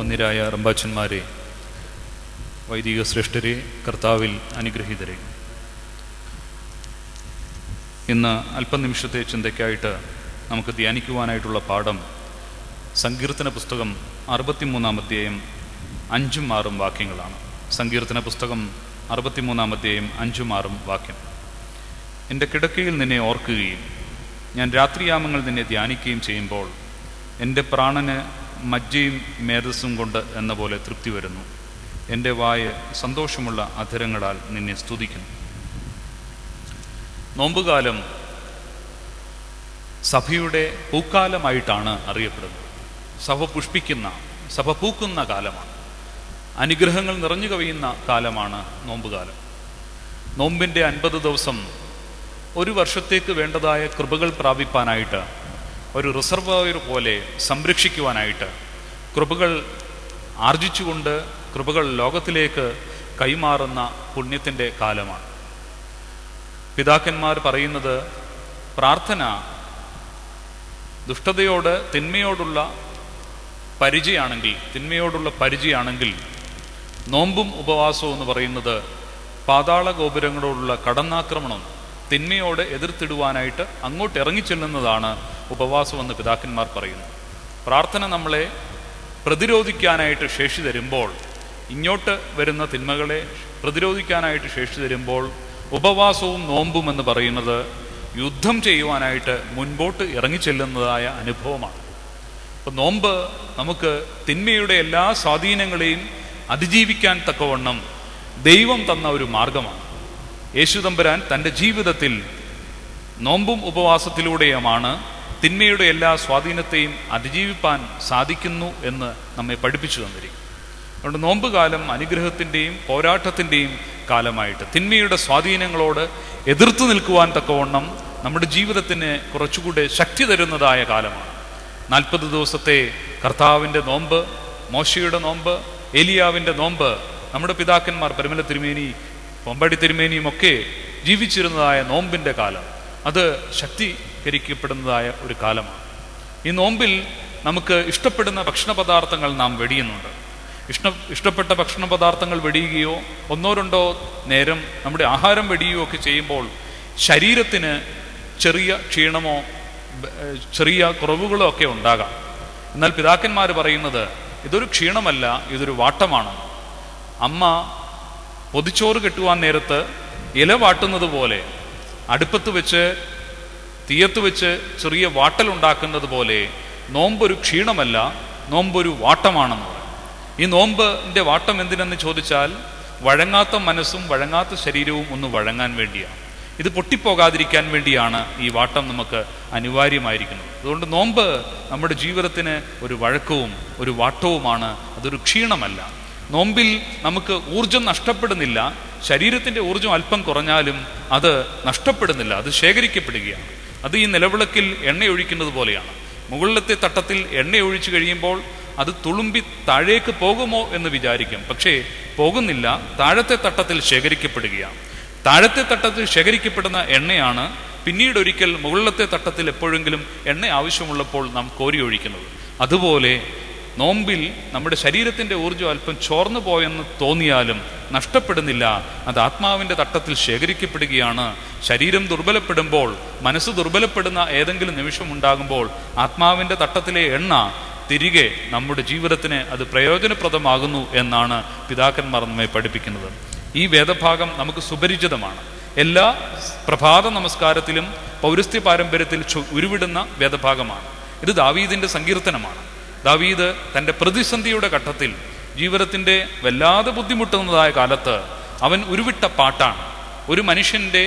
വന്ദ്യരായ റമ്പാച്ചന്മാരെ, വൈദിക ശ്രേഷ്ഠരെ, കർത്താവിൽ അനുഗ്രഹീതരെ, ഇന്ന് അല്പനിമിഷത്തെ ചിന്തയ്ക്കായിട്ട് നമുക്ക് ധ്യാനിക്കുവാനായിട്ടുള്ള പാഠം സങ്കീർത്തന പുസ്തകം 63-ാം അധ്യായം 5-6 വാക്യങ്ങളാണ്. സങ്കീർത്തന പുസ്തകം 63-ാം അധ്യായം 5-6 വാക്യം. എൻ്റെ കിടക്കയിൽ നിന്നെ ഓർക്കുകയും ഞാൻ രാത്രിയാമങ്ങൾ നിന്നെ ധ്യാനിക്കുകയും ചെയ്യുമ്പോൾ എൻ്റെ പ്രാണന് മജ്ജയും മേധസ്സും കൊണ്ട് എന്ന പോലെ തൃപ്തി വരുന്നു. എൻ്റെ വായ സന്തോഷമുള്ള അധരങ്ങളാൽ നിന്നെ സ്തുതിക്കുന്നു. നോമ്പുകാലം സഭയുടെ പൂക്കാലമായിട്ടാണ് അറിയപ്പെടുന്നത്. സഭ പുഷ്പിക്കുന്ന, സഭ പൂക്കുന്ന കാലമാണ്. അനുഗ്രഹങ്ങൾ നിറഞ്ഞു കവിയുന്ന കാലമാണ് നോമ്പുകാലം. നോമ്പിൻ്റെ 50 ദിവസം ഒരു വർഷത്തേക്ക് വേണ്ടതായ കൃപകൾ പ്രാപിപ്പാനായിട്ട്, ഒരു റിസർവോയർ പോലെ സംരക്ഷിക്കുവാനായിട്ട്, കൃപകൾ ആർജിച്ചുകൊണ്ട് കൃപകൾ ലോകത്തിലേക്ക് കൈമാറുന്ന പുണ്യത്തിൻ്റെ കാലമാണ്. പിതാക്കന്മാർ പറയുന്നത്, പ്രാർത്ഥന ദുഷ്ടതയോട് തിന്മയോടുള്ള പരിചയാണെങ്കിൽ നോമ്പും ഉപവാസവും എന്ന് പറയുന്നത് പാതാള ഗോപുരങ്ങളോടുള്ള കടന്നാക്രമണം, തിന്മയോട് എതിർത്തിടുവാനായിട്ട് അങ്ങോട്ട് ഇറങ്ങിച്ചെല്ലുന്നതാണ് ഉപവാസമെന്ന് പിതാക്കന്മാർ പറയുന്നു. പ്രാർത്ഥന നമ്മളെ പ്രതിരോധിക്കാനായിട്ട് ശേഷി തരുമ്പോൾ, ഇങ്ങോട്ട് വരുന്ന തിന്മകളെ പ്രതിരോധിക്കാനായിട്ട് ശേഷി തരുമ്പോൾ, ഉപവാസവും നോമ്പും എന്ന് പറയുന്നത് യുദ്ധം ചെയ്യുവാനായിട്ട് മുൻപോട്ട് ഇറങ്ങിച്ചെല്ലുന്നതായ അനുഭവമാണ്. അപ്പോൾ നോമ്പ് നമുക്ക് തിന്മയുടെ എല്ലാ സ്വാധീനങ്ങളെയും അതിജീവിക്കാൻ തക്കവണ്ണം ദൈവം തന്ന ഒരു മാർഗമാണ്. യേശു തമ്പുരാൻ തൻ്റെ ജീവിതത്തിൽ നോമ്പും ഉപവാസത്തിലൂടെയുമാണ് തിന്മയുടെ എല്ലാ സ്വാധീനത്തെയും അതിജീവിപ്പാൻ സാധിക്കുന്നു എന്ന് നമ്മെ പഠിപ്പിച്ചു തന്നിരിക്കും. അതുകൊണ്ട് നോമ്പ് കാലം അനുഗ്രഹത്തിൻ്റെയും പോരാട്ടത്തിൻ്റെയും കാലമായിട്ട് തിന്മയുടെ സ്വാധീനങ്ങളോട് എതിർത്ത് നിൽക്കുവാൻ തക്കവണ്ണം നമ്മുടെ ജീവിതത്തിന് കുറച്ചുകൂടെ ശക്തി തരുന്നതായ കാലമാണ്. 40 ദിവസത്തെ കർത്താവിൻ്റെ നോമ്പ്, മോശയുടെ നോമ്പ്, ഏലിയാവിൻ്റെ നോമ്പ്, നമ്മുടെ പിതാക്കന്മാർ പരിമല തിരുമേനി, പൊമ്പടി തിരുമേനിയും ഒക്കെ ജീവിച്ചിരുന്നതായ നോമ്പിൻ്റെ കാലം, അത് ശക്തീകരിക്കപ്പെടുന്നതായ ഒരു കാലമാണ്. ഈ നോമ്പിൽ നമുക്ക് ഇഷ്ടപ്പെടുന്ന ഭക്ഷണ പദാർത്ഥങ്ങൾ നാം വെടിയുന്നുണ്ട്. ഇഷ്ടപ്പെട്ട ഭക്ഷണ പദാർത്ഥങ്ങൾ വെടിയുകയോ 1-2 നേരം നമ്മുടെ ആഹാരം വെടിയുകയോ ഒക്കെ ചെയ്യുമ്പോൾ ശരീരത്തിന് ചെറിയ ക്ഷീണമോ ചെറിയ കുറവുകളോ ഒക്കെ ഉണ്ടാകാം. എന്നാൽ പിതാക്കന്മാർ പറയുന്നത് ഇതൊരു ക്ഷീണമല്ല, ഇതൊരു വാട്ടമാണ്. അമ്മ പൊതിച്ചോറ് കെട്ടുവാൻ നേരത്ത് ഇല വാട്ടുന്നത് പോലെ, അടുപ്പത്ത് വെച്ച് തീയത്ത് വെച്ച് ചെറിയ വാട്ടലുണ്ടാക്കുന്നത് പോലെ നോമ്പൊരു ക്ഷീണമല്ല, നോമ്പൊരു വാട്ടമാണെന്ന് പറയും. ഈ നോമ്പിൻ്റെ വാട്ടം എന്തിനെന്ന് ചോദിച്ചാൽ, വഴങ്ങാത്ത മനസ്സും വഴങ്ങാത്ത ശരീരവും ഒന്ന് വഴങ്ങാൻ വേണ്ടിയാണ്. ഇത് പൊട്ടിപ്പോകാതിരിക്കാൻ വേണ്ടിയാണ് ഈ വാട്ടം നമുക്ക് അനിവാര്യമായിരിക്കുന്നത്. അതുകൊണ്ട് നോമ്പ് നമ്മുടെ ജീവിതത്തിന് ഒരു വഴക്കവും ഒരു വാട്ടവുമാണ്, അതൊരു ക്ഷീണമല്ല. നോമ്പിൽ നമുക്ക് ഊർജം നഷ്ടപ്പെടുന്നില്ല. ശരീരത്തിൻ്റെ ഊർജം അല്പം കുറഞ്ഞാലും അത് നഷ്ടപ്പെടുന്നില്ല, അത് ശേഖരിക്കപ്പെടുകയാണ്. അത് ഈ നിലവിളക്കിൽ എണ്ണയൊഴിക്കുന്നത് പോലെയാണ്. മുകളിലത്തെ തട്ടത്തിൽ എണ്ണയൊഴിച്ചു കഴിയുമ്പോൾ അത് തുളുമ്പി താഴേക്ക് പോകുമോ എന്ന് വിചാരിക്കും, പക്ഷേ പോകുന്നില്ല. താഴത്തെ തട്ടത്തിൽ ശേഖരിക്കപ്പെടുകയാണ്. താഴത്തെ തട്ടത്തിൽ ശേഖരിക്കപ്പെടുന്ന എണ്ണയാണ് പിന്നീട് ഒരിക്കൽ മുകളിലത്തെ തട്ടത്തിൽ എപ്പോഴെങ്കിലും എണ്ണ ആവശ്യമുള്ളപ്പോൾ നാം കോരി ഒഴിക്കുന്നത്. അതുപോലെ നോമ്പിൽ നമ്മുടെ ശരീരത്തിൻ്റെ ഊർജ്ജം അല്പം ചോർന്നു പോയെന്ന് തോന്നിയാലും നഷ്ടപ്പെടുന്നില്ല, അത് ആത്മാവിൻ്റെ തട്ടത്തിൽ ശേഖരിക്കപ്പെടുകയാണ്. ശരീരം ദുർബലപ്പെടുമ്പോൾ, മനസ്സ് ദുർബലപ്പെടുന്ന ഏതെങ്കിലും നിമിഷം ഉണ്ടാകുമ്പോൾ ആത്മാവിൻ്റെ തട്ടത്തിലെ എണ്ണ തിരികെ നമ്മുടെ ജീവിതത്തിന് അത് പ്രയോജനപ്രദമാകുന്നു എന്നാണ് പിതാക്കന്മാർ നമ്മെ പഠിപ്പിക്കുന്നത്. ഈ വേദഭാഗം നമുക്ക് സുപരിചിതമാണ്. എല്ലാ പ്രഭാത നമസ്കാരത്തിലും പൗരസ്ത്യ പാരമ്പര്യത്തിൽ ഉരുവിടുന്ന വേദഭാഗമാണ്. ഇത് ദാവീദിൻ്റെ സങ്കീർത്തനമാണ്. ദാവീദ് തൻ്റെ പ്രതിസന്ധിയുടെ ഘട്ടത്തിൽ, ജീവിതത്തിൻ്റെ വല്ലാതെ ബുദ്ധിമുട്ടുന്നതായ കാലത്ത് അവൻ ഉരുവിട്ട പാട്ടാണ്. ഒരു മനുഷ്യൻ്റെ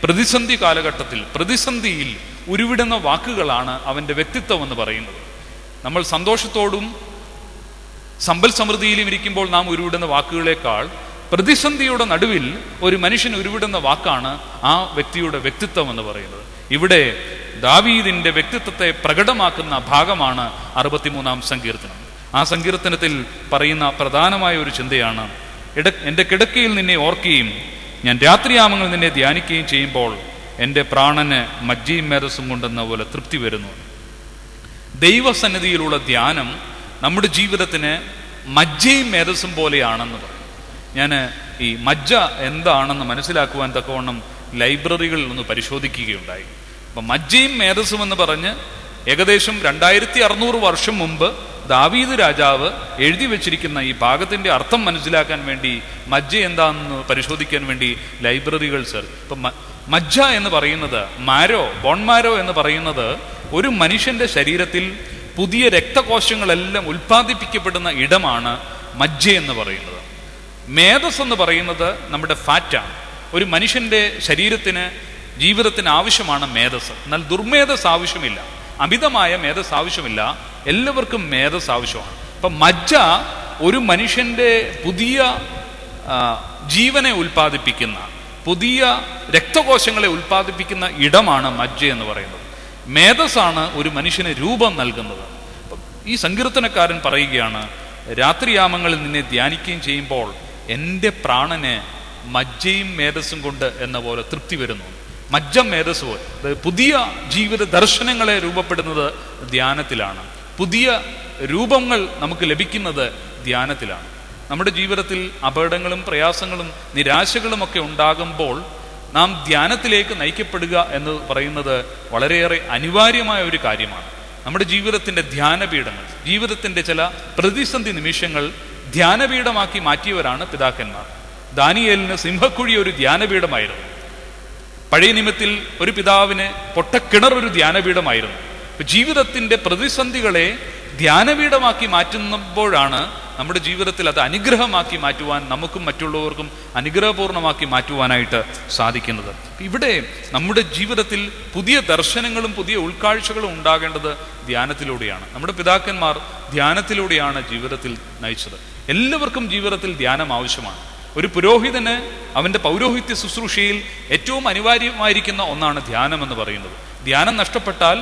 പ്രതിസന്ധി കാലഘട്ടത്തിൽ, പ്രതിസന്ധിയിൽ ഉരുവിടുന്ന വാക്കുകളാണ് അവൻ്റെ വ്യക്തിത്വം എന്ന് പറയുന്നത്. നമ്മൾ സന്തോഷത്തോടും സമ്പൽ സമൃദ്ധിയിലും ഇരിക്കുമ്പോൾ നാം ഉരുവിടുന്ന വാക്കുകളേക്കാൾ പ്രതിസന്ധിയുടെ നടുവിൽ ഒരു മനുഷ്യൻ ഉരുവിടുന്ന വാക്കാണ് ആ വ്യക്തിയുടെ വ്യക്തിത്വം എന്ന് പറയുന്നത്. ഇവിടെ ദാവീദിന്റെ വ്യക്തിത്വത്തെ പ്രകടമാക്കുന്ന ഭാഗമാണ് 63-ാം സങ്കീർത്തനം. ആ സങ്കീർത്തനത്തിൽ പറയുന്ന പ്രധാനമായ ഒരു ചിന്തയാണ്, എൻ്റെ കിടക്കയിൽ നിന്നെ ഓർക്കുകയും ഞാൻ രാത്രിയാമങ്ങൾ നിന്നെ ധ്യാനിക്കുകയും ചെയ്യുമ്പോൾ എൻ്റെ പ്രാണന് മജ്ജയും മേധസ്സും കൊണ്ടെന്ന പോലെ തൃപ്തി വരുന്നു. ദൈവസന്നിധിയിലുള്ള ധ്യാനം നമ്മുടെ ജീവിതത്തിന് മജ്ജയും മേധസ്സും പോലെയാണെന്ന് പറയും. ഞാൻ ഈ മജ്ജ എന്താണെന്ന് മനസ്സിലാക്കുവാൻ തക്കവണ്ണം ലൈബ്രറികളിൽ ഒന്ന് പരിശോധിക്കുകയുണ്ടായി. അപ്പം മജ്ജയും മേധസ്സും എന്ന് പറഞ്ഞ് ഏകദേശം 2600 വർഷം മുമ്പ് ദാവീദ് രാജാവ് എഴുതി വെച്ചിരിക്കുന്ന ഈ ഭാഗത്തിന്റെ അർത്ഥം മനസ്സിലാക്കാൻ വേണ്ടി മജ്ജ എന്താണെന്ന് പരിശോധിക്കാൻ വേണ്ടി ലൈബ്രറികൾ ഇപ്പം മജ്ജ എന്ന് പറയുന്നത് ബോൺമാരോ എന്ന് പറയുന്നത് ഒരു മനുഷ്യന്റെ ശരീരത്തിൽ പുതിയ രക്തകോശങ്ങളെല്ലാം ഉൽപ്പാദിപ്പിക്കപ്പെടുന്ന ഇടമാണ് മജ്ജ എന്ന് പറയുന്നത്. മേധസ് എന്ന് പറയുന്നത് നമ്മുടെ ഫാറ്റാണ്. ഒരു മനുഷ്യന്റെ ശരീരത്തിന് ജീവിതത്തിന് ആവശ്യമാണ് മേധസ്. എന്നാൽ ദുർമേധസ് ആവശ്യമില്ല, അമിതമായ മേധസ് ആവശ്യമില്ല. എല്ലാവർക്കും മേധസ് ആവശ്യമാണ്. അപ്പം മജ്ജ ഒരു മനുഷ്യന്റെ പുതിയ ജീവനെ ഉൽപ്പാദിപ്പിക്കുന്ന, പുതിയ രക്തകോശങ്ങളെ ഉൽപ്പാദിപ്പിക്കുന്ന ഇടമാണ് മജ്ജ എന്ന് പറയുന്നത്. മേധസ്സാണ് ഒരു മനുഷ്യന് രൂപം നൽകുന്നത്. ഈ സങ്കീർത്തനക്കാരൻ പറയുകയാണ്, രാത്രിയാമങ്ങളിൽ നിന്നെ ധ്യാനിക്കുകയും ചെയ്യുമ്പോൾ എൻ്റെ പ്രാണന് മജ്ജയും മേധസ്സും കൊണ്ട് എന്ന പോലെ തൃപ്തി വരുന്നു. മജ്ജ മേധസ് പോലെ പുതിയ ജീവിത ദർശനങ്ങളെ രൂപപ്പെടുന്നത് ധ്യാനത്തിലാണ്. പുതിയ രൂപങ്ങൾ നമുക്ക് ലഭിക്കുന്നത് ധ്യാനത്തിലാണ്. നമ്മുടെ ജീവിതത്തിൽ അപകടങ്ങളും പ്രയാസങ്ങളും നിരാശകളും ഒക്കെ ഉണ്ടാകുമ്പോൾ നാം ധ്യാനത്തിലേക്ക് നയിക്കപ്പെടുക എന്ന് പറയുന്നത് വളരെയേറെ അനിവാര്യമായ ഒരു കാര്യമാണ്. നമ്മുടെ ജീവിതത്തിൻ്റെ ധ്യാനപീഠങ്ങൾ, ജീവിതത്തിൻ്റെ ചില പ്രതിസന്ധി നിമിഷങ്ങൾ ധ്യാനപീഠമാക്കി മാറ്റിയവരാണ് പിതാക്കന്മാർ. ദാനിയേലിന് സിംഹക്കുഴി ഒരു ധ്യാനപീഠമായിരുന്നു. പഴയ നിയമത്തിൽ ഒരു പിതാവിന് പൊട്ടക്കിണർ ഒരു ധ്യാനപീഠമായിരുന്നു. ജീവിതത്തിൻ്റെ പ്രതിസന്ധികളെ ധ്യാനപീഠമാക്കി മാറ്റുമ്പോഴാണ് നമ്മുടെ ജീവിതത്തിൽ അത് അനുഗ്രഹമാക്കി മാറ്റുവാൻ, നമുക്കും മറ്റുള്ളവർക്കും അനുഗ്രഹപൂർണമാക്കി മാറ്റുവാനായിട്ട് സാധിക്കുന്നത്. ഇവിടെ നമ്മുടെ ജീവിതത്തിൽ പുതിയ ദർശനങ്ങളും പുതിയ ഉൾക്കാഴ്ചകളും ഉണ്ടാകേണ്ടത് ധ്യാനത്തിലൂടെയാണ്. നമ്മുടെ പിതാക്കന്മാർ ധ്യാനത്തിലൂടെയാണ് ജീവിതത്തിൽ നയിച്ചത്. എല്ലാവർക്കും ജീവിതത്തിൽ ധ്യാനം ആവശ്യമാണ്. ഒരു പുരോഹിതന് അവൻ്റെ പൗരോഹിത്യ ശുശ്രൂഷയിൽ ഏറ്റവും അനിവാര്യമായിരിക്കുന്ന ഒന്നാണ് ധ്യാനം എന്ന് പറയുന്നത്. ധ്യാനം നഷ്ടപ്പെട്ടാൽ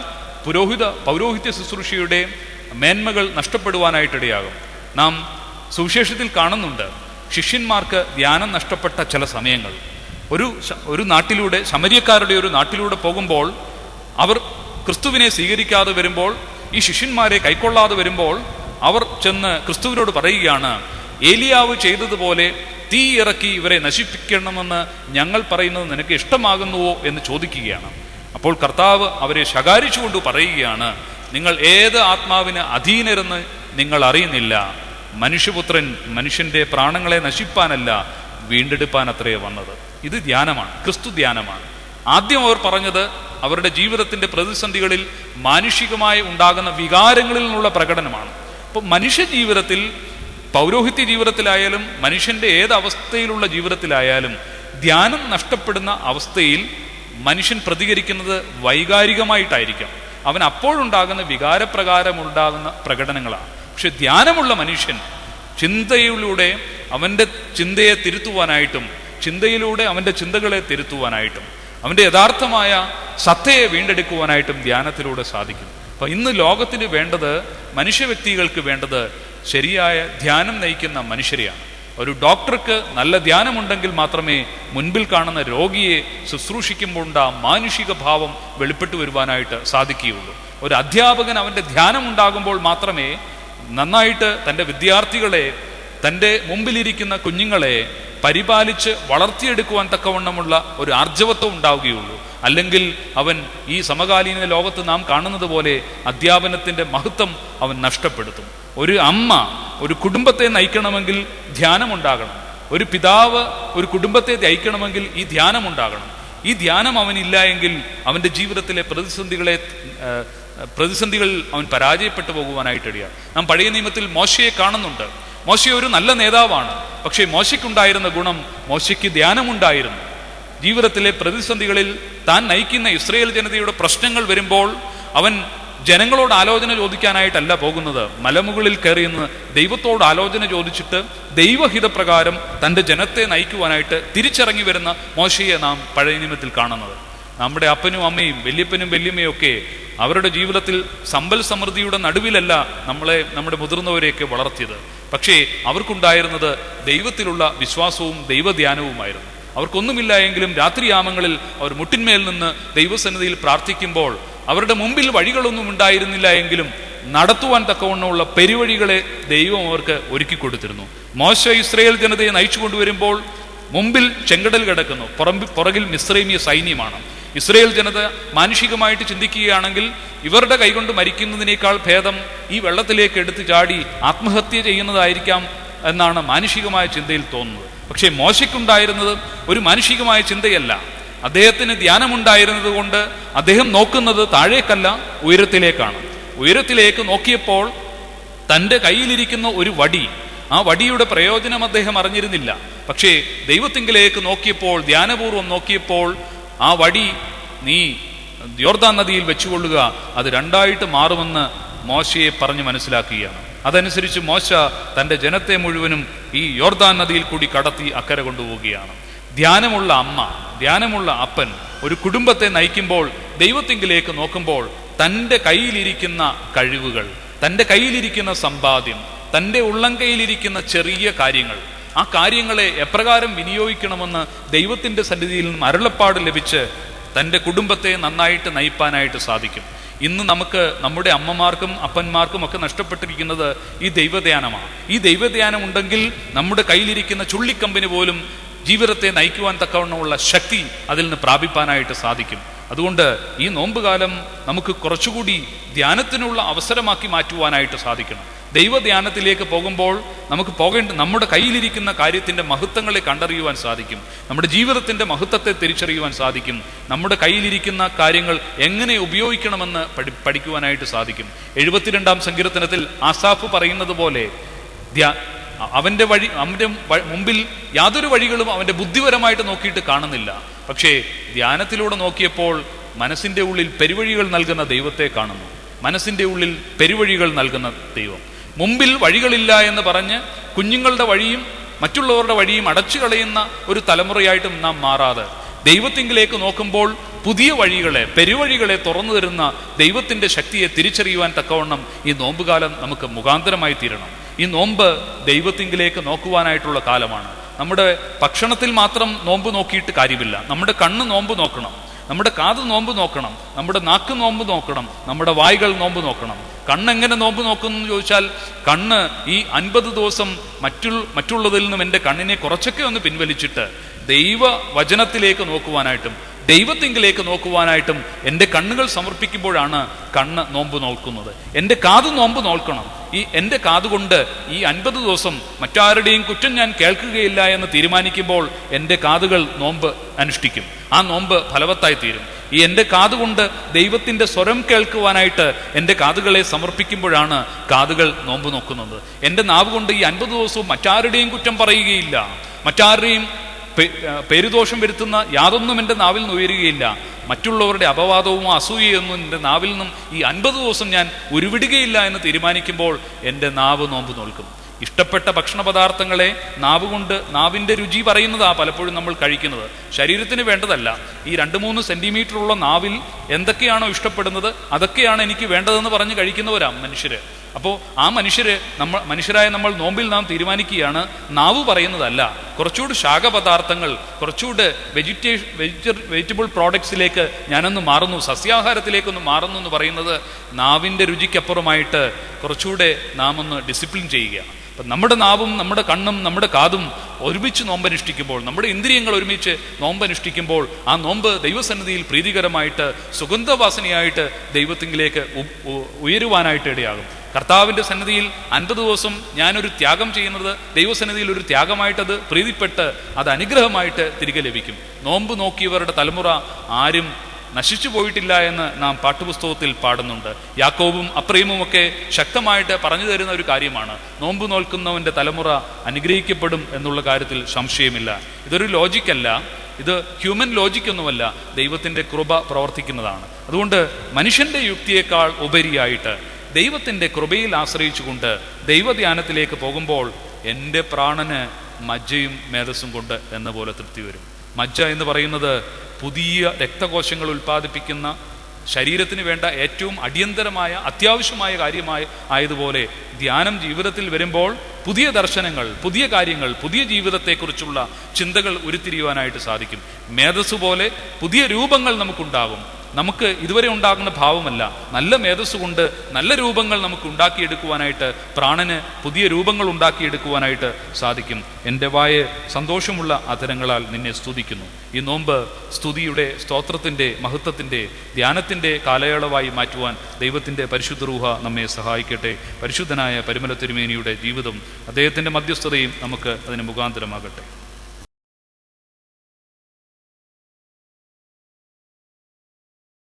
പൗരോഹിത്യ ശുശ്രൂഷയുടെ മേന്മകൾ നഷ്ടപ്പെടുവാനായിട്ടിടയാകും. നാം സുവിശേഷത്തിൽ കാണുന്നുണ്ട്, ശിഷ്യന്മാർക്ക് ധ്യാനം നഷ്ടപ്പെട്ട ചില സമയങ്ങൾ. ഒരു നാട്ടിലൂടെ, ശമര്യക്കാരുടെ ഒരു നാട്ടിലൂടെ പോകുമ്പോൾ അവർ ക്രിസ്തുവിനെ സ്വീകരിക്കാതെ വരുമ്പോൾ, ഈ ശിഷ്യന്മാരെ കൈക്കൊള്ളാതെ വരുമ്പോൾ അവർ ചെന്ന് ക്രിസ്തുവിനോട് പറയുകയാണ്, ഏലിയാവ് ചെയ്തതുപോലെ തീ ഇറക്കി ഇവരെ നശിപ്പിക്കണമെന്ന് ഞങ്ങൾ പറയുന്നത് നിനക്ക് ഇഷ്ടമാകുന്നുവോ എന്ന് ചോദിക്കുകയാണ്. അപ്പോൾ കർത്താവ് അവരെ ശകാരിച്ചുകൊണ്ട് പറയുകയാണ്, നിങ്ങൾ ഏത് ആത്മാവിന് അധീനരെന്ന് നിങ്ങൾ അറിയുന്നില്ല. മനുഷ്യപുത്രൻ മനുഷ്യന്റെ പ്രാണങ്ങളെ നശിപ്പാനല്ല, വീണ്ടെടുപ്പാൻ അത്രേ വന്നത്. ഇത് ധ്യാനമാണ്, ക്രിസ്തു ധ്യാനമാണ്. ആദ്യം അവർ പറഞ്ഞത് അവരുടെ ജീവിതത്തിന്റെ പ്രതിസന്ധികളിൽ മാനുഷികമായി ഉണ്ടാകുന്ന വികാരങ്ങളിൽ നിന്നുള്ള പ്രകടനമാണ്. അപ്പോൾ മനുഷ്യ ജീവിതത്തിൽ, പൗരോഹിത്യ ജീവിതത്തിലായാലും മനുഷ്യന്റെ ഏത് അവസ്ഥയിലുള്ള ജീവിതത്തിലായാലും ധ്യാനം നഷ്ടപ്പെടുന്ന അവസ്ഥയിൽ മനുഷ്യൻ പ്രതികരിക്കുന്നത് വൈകാരികമായിട്ടായിരിക്കാം. അവൻ അപ്പോഴുണ്ടാകുന്ന വികാരപ്രകാരമുണ്ടാകുന്ന പ്രകടനങ്ങളാണ്. പക്ഷെ ധ്യാനമുള്ള മനുഷ്യൻ ചിന്തയിലൂടെ അവൻ്റെ ചിന്തയെ തിരുത്തുവാനായിട്ടും, ചിന്തയിലൂടെ അവൻ്റെ ചിന്തകളെ തിരുത്തുവാനായിട്ടും, അവൻ്റെ യഥാർത്ഥമായ സത്തയെ വീണ്ടെടുക്കുവാനായിട്ടും ധ്യാനത്തിലൂടെ സാധിക്കും. അപ്പൊ ഇന്ന് ലോകത്തിന് വേണ്ടത്, മനുഷ്യ വ്യക്തികൾക്ക് വേണ്ടത് ശരിയായ ധ്യാനം നയിക്കുന്ന മനുഷ്യരെയാണ്. ഒരു ഡോക്ടർക്ക് നല്ല ധ്യാനമുണ്ടെങ്കിൽ മാത്രമേ മുൻപിൽ കാണുന്ന രോഗിയെ ശുശ്രൂഷിക്കുമ്പോൾ മാനുഷിക ഭാവം വെളിപ്പെട്ടു വരുവാനായിട്ട് സാധിക്കുകയുള്ളൂ. ഒരു അധ്യാപകൻ അവൻ്റെ ധ്യാനം ഉണ്ടാകുമ്പോൾ മാത്രമേ നന്നായിട്ട് തൻ്റെ വിദ്യാർത്ഥികളെ, തൻ്റെ മുമ്പിലിരിക്കുന്ന കുഞ്ഞുങ്ങളെ പരിപാലിച്ച് വളർത്തിയെടുക്കുവാൻ തക്കവണ്ണമുള്ള ഒരു ആർജവത്വം ഉണ്ടാവുകയുള്ളൂ. അല്ലെങ്കിൽ അവൻ ഈ സമകാലീന ലോകത്ത് നാം കാണുന്നത് പോലെ അധ്യാപനത്തിൻ്റെ മഹത്വം അവൻ നഷ്ടപ്പെടുത്തും. ഒരു അമ്മ ഒരു കുടുംബത്തെ നയിക്കണമെങ്കിൽ ധ്യാനമുണ്ടാകണം. ഒരു പിതാവ് ഒരു കുടുംബത്തെ നയിക്കണമെങ്കിൽ ഈ ധ്യാനമുണ്ടാകണം. ഈ ധ്യാനം അവനില്ല എങ്കിൽ അവൻ്റെ ജീവിതത്തിലെ പ്രതിസന്ധികൾ അവൻ പരാജയപ്പെട്ടു പോകുവാനായിട്ടിടയാണ്. നാം പഴയ നിയമത്തിൽ മോശയെ കാണുന്നുണ്ട്. മോശ ഒരു നല്ല നേതാവാണ്. പക്ഷേ മോശയ്ക്കുണ്ടായിരുന്ന ഗുണം, മോശയ്ക്ക് ധ്യാനമുണ്ടായിരുന്നു. ജീവിതത്തിലെ പ്രതിസന്ധികളിൽ താൻ നയിക്കുന്ന ഇസ്രായേൽ ജനതയുടെ പ്രശ്നങ്ങൾ വരുമ്പോൾ അവൻ ജനങ്ങളോട് ആലോചന ചോദിക്കാനായിട്ടല്ല പോകുന്നത്. മലമുകളിൽ കയറിയെന്ന് ദൈവത്തോട് ആലോചന ചോദിച്ചിട്ട് ദൈവഹിതപ്രകാരം തൻ്റെ ജനത്തെ നയിക്കുവാനായിട്ട് തിരിച്ചിറങ്ങി വരുന്ന മോശയെ നാം പഴയ നിയമത്തിൽ കാണുന്നത്. നമ്മുടെ അപ്പനും അമ്മയും വല്യപ്പനും വല്യമ്മയും ഒക്കെ അവരുടെ ജീവിതത്തിൽ സമ്പൽ സമൃദ്ധിയുടെ നടുവിലല്ല നമ്മുടെ മുതിർന്നവരെയൊക്കെ വളർത്തിയത്. പക്ഷേ അവർക്കുണ്ടായിരുന്നത് ദൈവത്തിലുള്ള വിശ്വാസവും ദൈവധ്യാനവുമായിരുന്നു. അവർക്കൊന്നുമില്ല എങ്കിലും രാത്രിയാമങ്ങളിൽ അവർ മുട്ടിന്മേൽ നിന്ന് ദൈവസന്നിധിയിൽ പ്രാർത്ഥിക്കുമ്പോൾ അവരുടെ മുമ്പിൽ വഴികളൊന്നും ഉണ്ടായിരുന്നില്ല എങ്കിലും നടത്തുവാൻ തക്കവണ്ണമുള്ള പെരുവഴികളെ ദൈവം അവർക്ക് ഒരുക്കി കൊടുത്തിരുന്നു. മോശ ഇസ്രായേൽ ജനതയെ നയിച്ചു കൊണ്ടുവരുമ്പോൾ മുമ്പിൽ ചെങ്കടൽ കിടക്കുന്നു, പുറകിൽ മിസ്രൈമിയ സൈന്യമാണ്. ഇസ്രായേൽ ജനത മാനുഷികമായിട്ട് ചിന്തിക്കുകയാണെങ്കിൽ ഇവരുടെ കൈകൊണ്ട് മരിക്കുന്നതിനേക്കാൾ ഭേദം ഈ വെള്ളത്തിലേക്ക് എടുത്തു ചാടി ആത്മഹത്യ ചെയ്യുന്നതായിരിക്കാം എന്നാണ് മാനുഷികമായ ചിന്തയിൽ തോന്നുന്നത്. പക്ഷേ മോശയ്ക്കുണ്ടായിരുന്നത് ഒരു മാനുഷികമായ ചിന്തയല്ല. അദ്ദേഹത്തിന് ധ്യാനമുണ്ടായിരുന്നത് കൊണ്ട് അദ്ദേഹം നോക്കുന്നത് താഴേക്കല്ല, ഉയരത്തിലേക്കാണ്. ഉയരത്തിലേക്ക് നോക്കിയപ്പോൾ തൻ്റെ കയ്യിലിരിക്കുന്ന ഒരു വടി, ആ വടിയുടെ പ്രയോജനം അദ്ദേഹം അറിഞ്ഞിരുന്നില്ല. പക്ഷേ ദൈവത്തിങ്കിലേക്ക് നോക്കിയപ്പോൾ, ധ്യാനപൂർവം നോക്കിയപ്പോൾ, ആ വടി നീ യോർദാൻ നദിയിൽ വെച്ചുകൊള്ളുക, അത് രണ്ടായിട്ട് മാറുമെന്ന് മോശയെ പറഞ്ഞ് മനസ്സിലാക്കുകയാണ്. അതനുസരിച്ച് മോശ തൻ്റെ ജനത്തെ മുഴുവനും ഈ യോർദാൻ നദിയിൽ കൂടി കടത്തി അക്കരെ കൊണ്ടുപോവുകയാണ്. ധ്യാനമുള്ള അമ്മ, ധ്യാനമുള്ള അപ്പൻ ഒരു കുടുംബത്തെ നയിക്കുമ്പോൾ, ദൈവത്തിങ്കിലേക്ക് നോക്കുമ്പോൾ തൻ്റെ കയ്യിലിരിക്കുന്ന കഴിവുകൾ, തൻ്റെ കയ്യിലിരിക്കുന്ന സമ്പാദ്യം, തൻ്റെ ഉള്ളംകൈയിലിരിക്കുന്ന ചെറിയ കാര്യങ്ങൾ, ആ കാര്യങ്ങളെ എപ്രകാരം വിനിയോഗിക്കണമെന്ന് ദൈവത്തിൻ്റെ സന്നിധിയിൽ നിന്നും അരുളപ്പാട് ലഭിച്ച് തൻ്റെ കുടുംബത്തെ നന്നായിട്ട് നയിപ്പാനായിട്ട് സാധിക്കും. ഇന്ന് നമുക്ക് നമ്മുടെ അമ്മമാർക്കും അപ്പന്മാർക്കും ഒക്കെ നഷ്ടപ്പെട്ടിരിക്കുന്നത് ഈ ദൈവധ്യാനമാണ്. ഈ ദൈവധ്യാനം ഉണ്ടെങ്കിൽ നമ്മുടെ കയ്യിലിരിക്കുന്ന ചുള്ളിക്കമ്പിന് പോലും ജീവിതത്തെ നയിക്കുവാൻ തക്കവണ്ണമുള്ള ശക്തി അതിൽ നിന്ന് പ്രാപിപ്പാനായിട്ട് സാധിക്കും. അതുകൊണ്ട് ഈ നോമ്പുകാലം നമുക്ക് കുറച്ചുകൂടി ധ്യാനത്തിനുള്ള അവസരമാക്കി മാറ്റുവാനായിട്ട് സാധിക്കണം. ദൈവധ്യാനത്തിലേക്ക് പോകുമ്പോൾ നമുക്ക് നമ്മുടെ കയ്യിലിരിക്കുന്ന കാര്യത്തിൻ്റെ മഹത്വങ്ങളെ കണ്ടറിയുവാൻ സാധിക്കും. നമ്മുടെ ജീവിതത്തിൻ്റെ മഹത്വത്തെ തിരിച്ചറിയുവാൻ സാധിക്കും. നമ്മുടെ കയ്യിലിരിക്കുന്ന കാര്യങ്ങൾ എങ്ങനെ ഉപയോഗിക്കണമെന്ന് പഠിക്കുവാനായിട്ട് സാധിക്കും. 72-ാം സങ്കീർത്തനത്തിൽ ആസാഫ് പറയുന്നത് പോലെ അവൻ്റെ മുമ്പിൽ യാതൊരു വഴികളും അവൻ്റെ ബുദ്ധിപരമായിട്ട് നോക്കിയിട്ട് കാണുന്നില്ല. പക്ഷേ ധ്യാനത്തിലൂടെ നോക്കിയപ്പോൾ മനസ്സിൻ്റെ ഉള്ളിൽ പെരുവഴികൾ നൽകുന്ന ദൈവത്തെ കാണുന്നു. മനസ്സിൻ്റെ ഉള്ളിൽ പെരുവഴികൾ നൽകുന്ന ദൈവം. മുമ്പിൽ വഴികളില്ല എന്ന് പറഞ്ഞ് കുഞ്ഞുങ്ങളുടെ വഴിയും മറ്റുള്ളവരുടെ വഴിയും അടച്ചു കളയുന്ന ഒരു തലമുറയായിട്ടും നാം മാറാതെ ദൈവത്തിങ്കിലേക്ക് നോക്കുമ്പോൾ പുതിയ വഴികളെ, പെരുവഴികളെ തുറന്നു തരുന്ന ദൈവത്തിൻ്റെ ശക്തിയെ തിരിച്ചറിയുവാൻ തക്കവണ്ണം ഈ നോമ്പുകാലം നമുക്ക് മുഖാന്തരമായി തീരണം. ഈ നോമ്പ് ദൈവത്തിങ്കിലേക്ക് നോക്കുവാനായിട്ടുള്ള കാലമാണ്. നമ്മുടെ ഭക്ഷണത്തിൽ മാത്രം നോമ്പ് നോക്കിയിട്ട് കാര്യമില്ല. നമ്മുടെ കണ്ണ് നോമ്പ് നോക്കണം, നമ്മുടെ കാത് നോമ്പ് നോക്കണം, നമ്മുടെ നാക്ക് നോമ്പ് നോക്കണം, നമ്മുടെ വായ്കൾ നോമ്പ് നോക്കണം. കണ്ണെങ്ങനെ നോമ്പ് നോക്കുന്നു എന്ന് ചോദിച്ചാൽ, കണ്ണ് ഈ 50 ദിവസം മറ്റുള്ളതിൽ നിന്നും എൻ്റെ കണ്ണിനെ കുറച്ചൊക്കെ ഒന്ന് പിൻവലിച്ചിട്ട് ദൈവ വചനത്തിലേക്ക് നോക്കുവാനായിട്ടും ദൈവത്തിങ്കിലേക്ക് നോക്കുവാനായിട്ടും എൻ്റെ കണ്ണുകൾ സമർപ്പിക്കുമ്പോഴാണ് കണ്ണ് നോമ്പ് നോക്കുന്നത്. എൻ്റെ കാത് നോമ്പ് നോക്കണം. ഈ എൻ്റെ കാതുകൊണ്ട് ഈ 50 ദിവസം മറ്റാരുടെയും കുറ്റം ഞാൻ കേൾക്കുകയില്ല എന്ന് തീരുമാനിക്കുമ്പോൾ എൻ്റെ കാതുകൾ നോമ്പ് അനുഷ്ഠിക്കും. ആ നോമ്പ് ഫലവത്തായി തീരും. ഈ എൻ്റെ കാതുകൊണ്ട് ദൈവത്തിൻ്റെ സ്വരം കേൾക്കുവാനായിട്ട് എൻ്റെ കാതുകളെ സമർപ്പിക്കുമ്പോഴാണ് കാതുകൾ നോമ്പ് നോക്കുന്നത്. എൻ്റെ നാവ് കൊണ്ട് ഈ 50 ദിവസവും മറ്റാരുടെയും കുറ്റം പറയുകയില്ല, മറ്റാരുടെയും പേരുദോഷം വരുത്തുന്ന യാതൊന്നും എൻ്റെ നാവിൽ നിന്ന് ഉയരുകയില്ല. മറ്റുള്ളവരുടെ അപവാദവും അസൂയയൊന്നും എൻ്റെ നാവിൽ നിന്നും ഈ 50 ദിവസം ഞാൻ ഉരുവിടുകയില്ല എന്ന് തീരുമാനിക്കുമ്പോൾ എൻ്റെ നാവ് നോമ്പ് നോൽക്കും. ഇഷ്ടപ്പെട്ട ഭക്ഷണ പദാർത്ഥങ്ങളെ നാവ് കൊണ്ട്, നാവിൻ്റെ രുചി പറയുന്നതാ പലപ്പോഴും നമ്മൾ കഴിക്കുന്നത്. ശരീരത്തിന് വേണ്ടതല്ല. ഈ 2-3 സെന്റിമീറ്ററുള്ള നാവിൽ എന്തൊക്കെയാണോ ഇഷ്ടപ്പെടുന്നത് അതൊക്കെയാണ് എനിക്ക് വേണ്ടതെന്ന് പറഞ്ഞ് കഴിക്കുന്നവരാ മനുഷ്യര്. അപ്പോൾ ആ മനുഷ്യരായ നമ്മൾ നോമ്പിൽ നാം തീരുമാനിക്കുകയാണ്, നാവ് പറയുന്നതല്ല, കുറച്ചുകൂടി ശാഖപദാർത്ഥങ്ങൾ, കുറച്ചുകൂടി വെജിറ്റബിൾ പ്രോഡക്ട്സിലേക്ക് ഞാനൊന്ന് മാറുന്നു, സസ്യാഹാരത്തിലേക്കൊന്ന് മാറുന്നു എന്ന് പറയുന്നത് നാവിൻ്റെ രുചിക്കപ്പുറമായിട്ട് കുറച്ചുകൂടെ നാം ഒന്ന് ഡിസിപ്ലിൻ ചെയ്യുകയാണ്. അപ്പം നമ്മുടെ നാവും നമ്മുടെ കണ്ണും നമ്മുടെ കാതും ഒരുമിച്ച് നോമ്പനുഷ്ഠിക്കുമ്പോൾ, നമ്മുടെ ഇന്ദ്രിയങ്ങൾ ഒരുമിച്ച് നോമ്പനുഷ്ഠിക്കുമ്പോൾ ആ നോമ്പ് ദൈവസന്നിധിയിൽ പ്രീതികരമായിട്ട് സുഗന്ധവാസനയായിട്ട് ദൈവത്തിങ്കിലേക്ക് ഉയരുവാനായിട്ട് ഇടയാകും. കർത്താവിൻ്റെ സന്നിധിയിൽ 50 ദിവസം ഞാനൊരു ത്യാഗം ചെയ്യുന്നത് ദൈവസന്നിധിയിൽ ഒരു ത്യാഗമായിട്ടത് പ്രീതിപ്പെട്ട് അത് അനുഗ്രഹമായിട്ട് തിരികെ ലഭിക്കും. നോമ്പ് നോക്കിയവരുടെ തലമുറ ആരും നശിച്ചു പോയിട്ടില്ല എന്ന് നാം പാഠ്യപുസ്തകത്തിൽ പാടുന്നുണ്ട്. യാക്കോബും അപ്രയമും ഒക്കെ ശക്തമായിട്ട് പറഞ്ഞു തരുന്ന ഒരു കാര്യമാണ്. നോമ്പ് നോൽക്കുന്നവൻ്റെ തലമുറ അനുഗ്രഹിക്കപ്പെടും എന്നുള്ള കാര്യത്തിൽ സംശയമില്ല. ഇതൊരു ലോജിക്കല്ല, ഇത് ഹ്യൂമൻ ലോജിക്കൊന്നുമല്ല, ദൈവത്തിൻ്റെ കൃപ പ്രവർത്തിക്കുന്നതാണ്. അതുകൊണ്ട് മനുഷ്യൻ്റെ യുക്തിയേക്കാൾ ഉപരിയായിട്ട് ദൈവത്തിൻ്റെ കൃപയിൽ ആശ്രയിച്ചുകൊണ്ട് ദൈവധ്യാനത്തിലേക്ക് പോകുമ്പോൾ എൻ്റെ പ്രാണന് മജ്ജയും മേധസ്സും കൊണ്ട് എന്ന പോലെ തൃപ്തി വരും. മജ്ജ എന്ന് പറയുന്നത് പുതിയ രക്തകോശങ്ങൾ ഉൽപ്പാദിപ്പിക്കുന്ന, ശരീരത്തിന് വേണ്ട ഏറ്റവും അടിയന്തരമായ അത്യാവശ്യമായ കാര്യമായ ആയതുപോലെ ധ്യാനം ജീവിതത്തിൽ വരുമ്പോൾ പുതിയ ദർശനങ്ങൾ, പുതിയ കാര്യങ്ങൾ, പുതിയ ജീവിതത്തെക്കുറിച്ചുള്ള ചിന്തകൾ ഉരുത്തിരിയുവാനായിട്ട് സാധിക്കും. മേധസ് പോലെ പുതിയ രൂപങ്ങൾ നമുക്കുണ്ടാകും. നമുക്ക് ഇതുവരെ ഉണ്ടാകുന്ന ഭാവമല്ല, നല്ല മേധസ്സുകൊണ്ട് നല്ല രൂപങ്ങൾ നമുക്ക് ഉണ്ടാക്കിയെടുക്കുവാനായിട്ട്, പ്രാണന് പുതിയ രൂപങ്ങൾ ഉണ്ടാക്കിയെടുക്കുവാനായിട്ട് സാധിക്കും. എൻ്റെ വായ സന്തോഷമുള്ള അധരങ്ങളാൽ നിന്നെ സ്തുതിക്കുന്നു. ഈ നോമ്പ് സ്തുതിയുടെ, സ്തോത്രത്തിൻ്റെ, മഹത്വത്തിൻ്റെ, ധ്യാനത്തിൻ്റെ കാലയളവായി മാറ്റുവാൻ ദൈവത്തിൻ്റെ പരിശുദ്ധ റൂഹ നമ്മെ സഹായിക്കട്ടെ. പരിശുദ്ധനായ പരിമല തിരുമേനിയുടെ ജീവിതം, അദ്ദേഹത്തിൻ്റെ മധ്യസ്ഥതയും നമുക്ക് അതിന് മുഖാന്തരമാകട്ടെ.